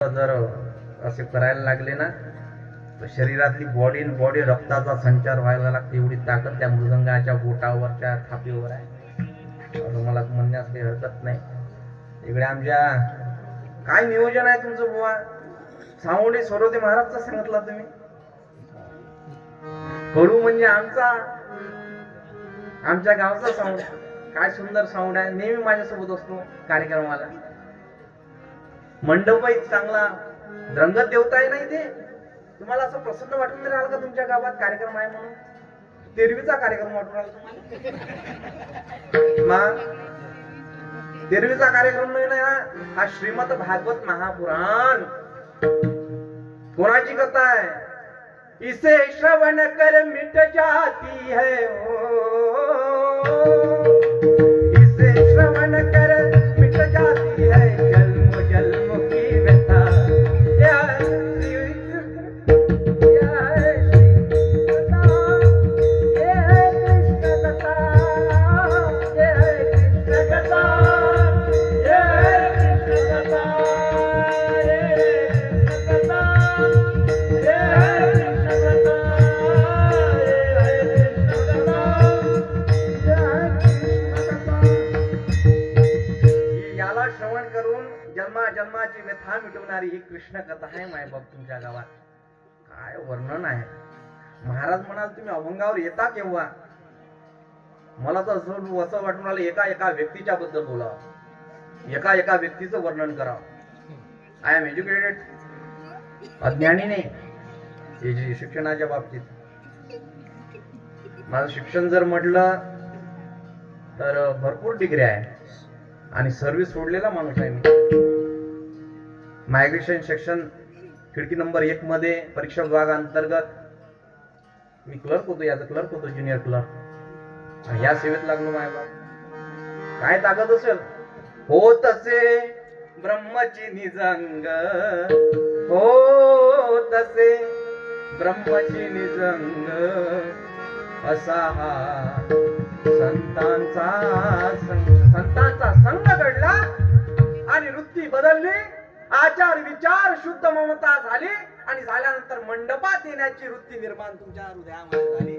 जर असे करायला लागले ना तर शरीरातली बॉडी रक्ताचा संचार व्हायला लागते. एवढी ताकद त्या मृदंगाच्या बोटावरच्या थापीवर आहे असं मला म्हणण्यास काही हरकत नाही. इकडे आमच्या काय नियोजन आहे तुमचं बुवा? सावंडे सरोदे महाराजचा सांगितला तुम्ही. कडू म्हणजे आमच्या गावचा साऊंड. काय सुंदर साऊंड आहे. नेहमी माझ्यासोबत असतो कार्यक्रमाला. मंडपही चांगला, रंगत देवताही नाही ते. तुम्हाला असं प्रसन्न वाटून नाही राहिलं का तुमच्या गावात कार्यक्रम आहे म्हणून? तेरवीचा कार्यक्रम वाटून राहिला तुम्हाला? तेरवीचा कार्यक्रम नाही ना हा श्रीमद भागवत महापुराण. कोणाची कथा आहे? इसे श्रवण कर मिट जाती है इसे श्रवण कर मिट जाती है जन्म जन्म की व्यथा. जन्माची व्यथा मिटवणारी ही कृष्ण कथा आहे मायबाप तुमच्या गावात. काय वर्णन आहे. महाराज म्हणाल तुम्ही अभंगावर येता केव्हा? मला तर असं वाटून राहिलं एका व्यक्तीच्या बद्दल बोलावं, एका व्यक्तीचं वर्णन करावं. आय एम एज्युकेटेड, अज्ञानी नाही शिक्षणाच्या बाबतीत. माझं शिक्षण जर म्हटलं तर भरपूर डिग्री आहे आणि सर्व्हिस सोडलेला माणूस आहे मी. मायग्रेशन सेक्शन खिडकी नंबर 1 मध्ये परीक्षा विभाग अंतर्गत मी क्लर्क होतो. याचा क्लर्क होतो, ज्युनियर क्लर्क. ह्या सेवेत लागलो. मायबाप काय ताकद असेल. हो तसे ब्रह्मची निजंग, हो तसे ब्रह्मची निजंग असा हा संतांचा संघ घडला आणि वृत्ती बदलली. आचार विचार शुद्ध ममता झाली आणि झाल्यानंतर मंडपात येण्याची वृत्ती निर्माण तुमच्या हृदयामध्ये झाली.